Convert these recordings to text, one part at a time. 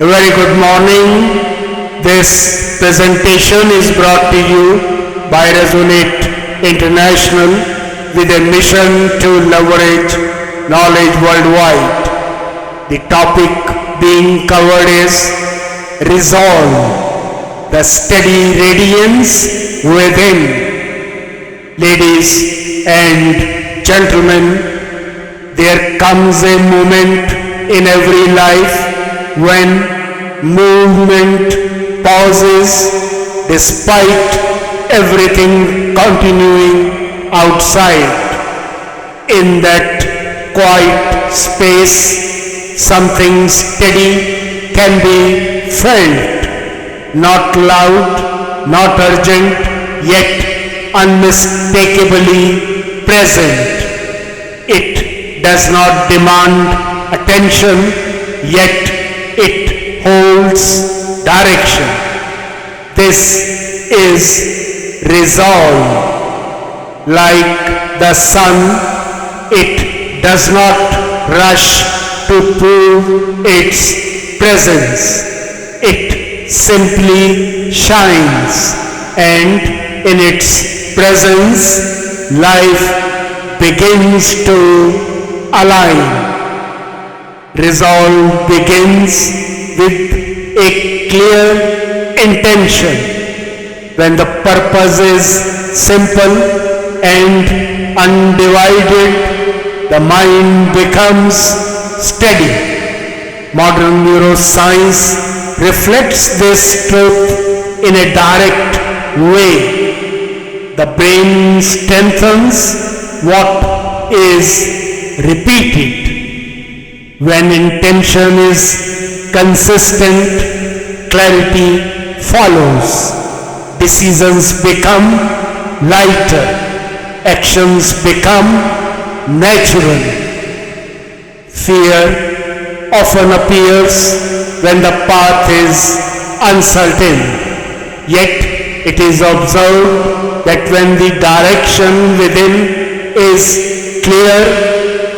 A very good morning. This presentation is brought to you by Resonate International with a mission to leverage knowledge worldwide. The topic being covered is Resolve, the steady radiance within. Ladies and gentlemen, there comes a moment in every life when movement pauses despite everything continuing outside. In that quiet space, something steady can be felt, not loud, not urgent, yet unmistakably present. It does not demand attention, yet it holds direction. This is resolve. Like the sun, it does not rush to prove its presence. It simply shines, and in its presence, life begins to align. Resolve begins with a clear intention. When the purpose is simple and undivided, the mind becomes steady. Modern neuroscience reflects this truth in a direct way. The brain strengthens what is repeated. When intention is consistent, clarity follows. Decisions become lighter. Actions become natural. Fear often appears when the path is uncertain. Yet it is observed that when the direction within is clear,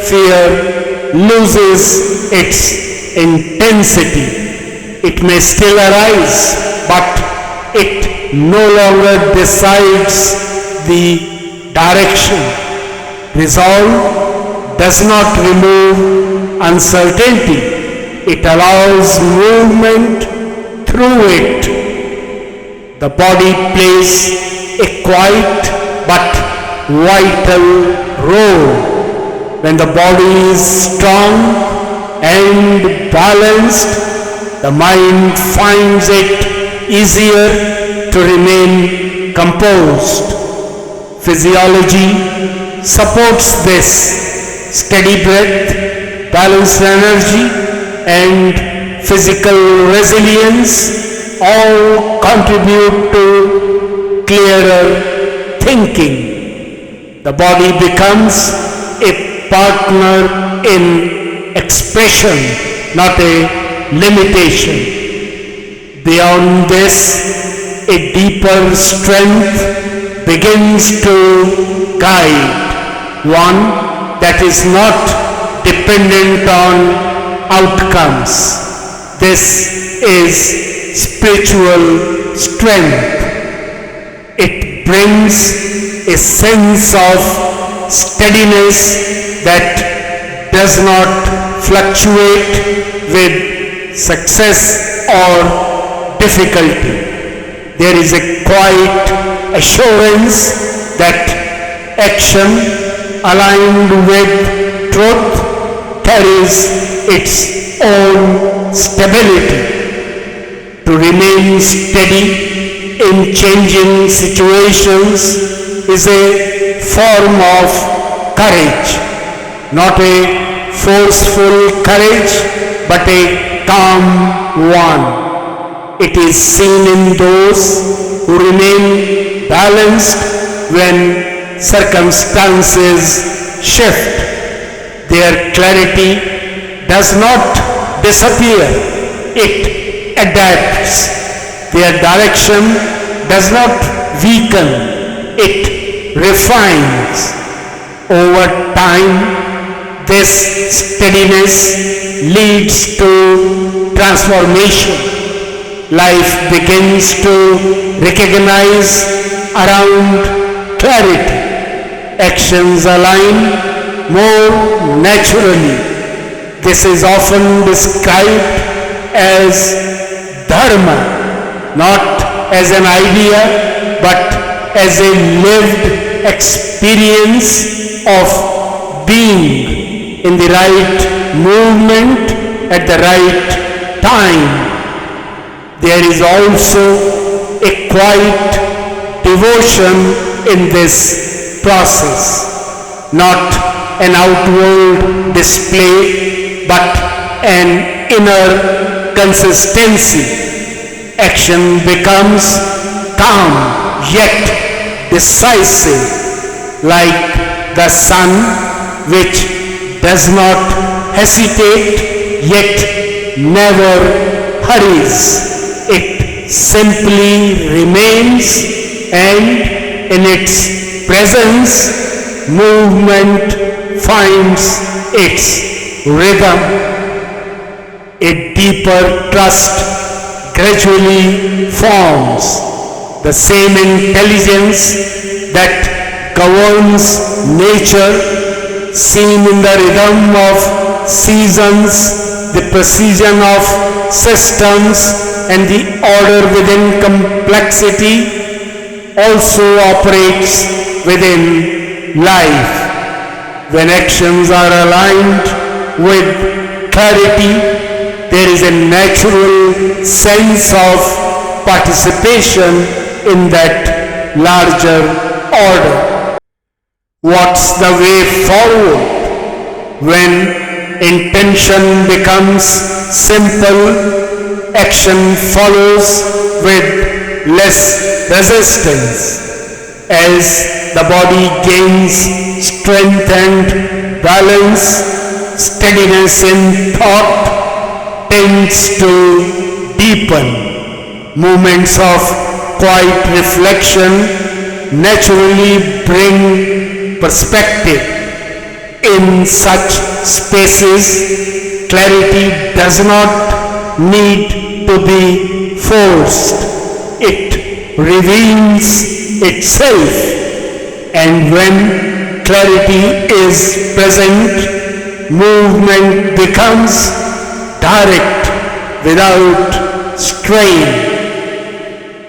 fear loses its intensity. It may still arise, but it no longer decides the direction. Resolve does not remove uncertainty. It allows movement through it. The body plays a quiet but vital role. When the body is strong and balanced, the mind finds it easier to remain composed. Physiology supports this. Steady breath, balanced energy, and physical resilience all contribute to clearer thinking. The body becomes a partner in expression, not a limitation. Beyond this, a deeper strength begins to guide, one that is not dependent on outcomes. This is spiritual strength. It brings a sense of steadiness that does not fluctuate with success or difficulty. There is a quiet assurance that action aligned with truth carries its own stability. To remain steady in changing situations is a form of courage. Not a forceful courage, but a calm one. It is seen in those who remain balanced when circumstances shift. Their clarity does not disappear, it adapts. Their direction does not weaken, it refines. Over time, this steadiness leads to transformation. Life begins to recognize around clarity. Actions align more naturally. This is often described as dharma, not as an idea, but as a lived experience of being in the right movement at the right time. There is also a quiet devotion in this process, not an outward display, but an inner consistency. Action becomes calm yet decisive, like the sun which does not hesitate yet never hurries. It simply remains, and in its presence, movement finds its rhythm. A deeper trust gradually forms. The same intelligence that governs nature, seen in the rhythm of seasons, the precision of systems, and the order within complexity, also operates within life. When actions are aligned with clarity, there is a natural sense of participation in that larger order. What's the way forward? When intention becomes simple, action follows with less resistance. As the body gains strength and balance, steadiness in thought tends to deepen. Moments of quiet reflection naturally bring perspective. In such spaces, clarity does not need to be forced. It reveals itself, and when clarity is present, movement becomes direct without strain.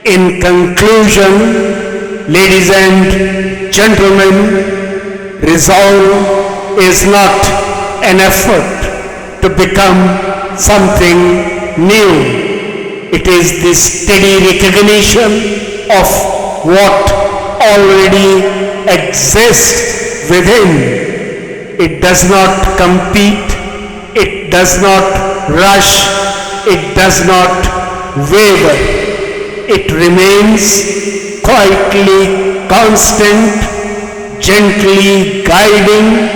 In conclusion, ladies and gentlemen, resolve is not an effort to become something new. It is the steady recognition of what already exists within. It does not compete, it does not rush, it does not waver. It remains quietly constant, gently guiding,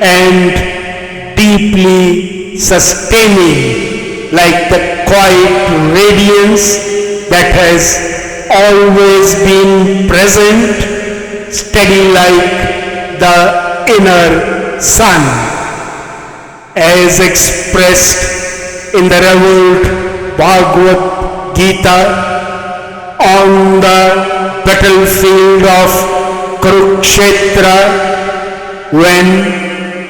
and deeply sustaining, like the quiet radiance that has always been present, steady like the inner sun. As expressed in the revered Bhagavad Gita, on the battlefield of Kurukshetra, when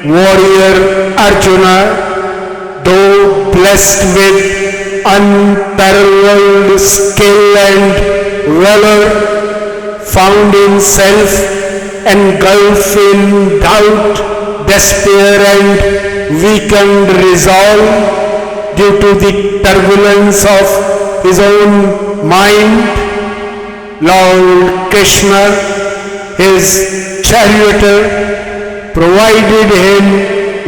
warrior Arjuna, though blessed with unparalleled skill and valor, found himself engulfed in doubt, despair, and weakened resolve due to the turbulence of his own mind. Lord Krishna, his charioteer, provided him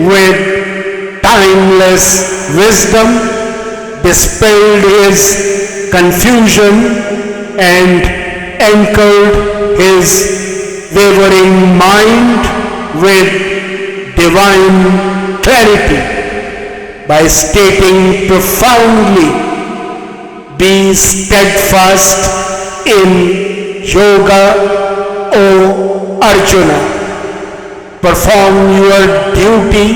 with timeless wisdom, dispelled his confusion, and anchored his wavering mind with divine clarity by stating profoundly, "Be steadfast in yoga, O Arjuna. Perform your duty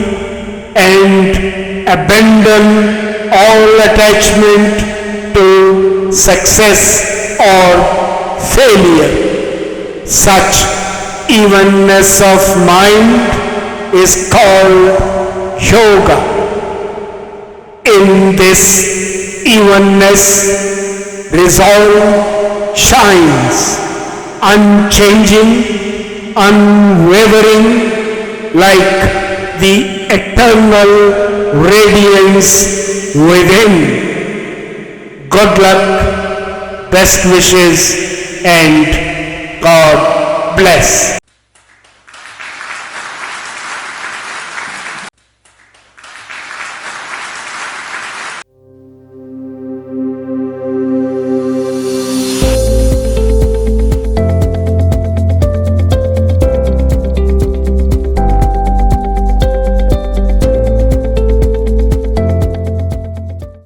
and abandon all attachment to success or failure. Such evenness of mind is called yoga. In this evenness, resolve shines, unchanging, unwavering, like the eternal radiance within. Good luck, best wishes, and God bless.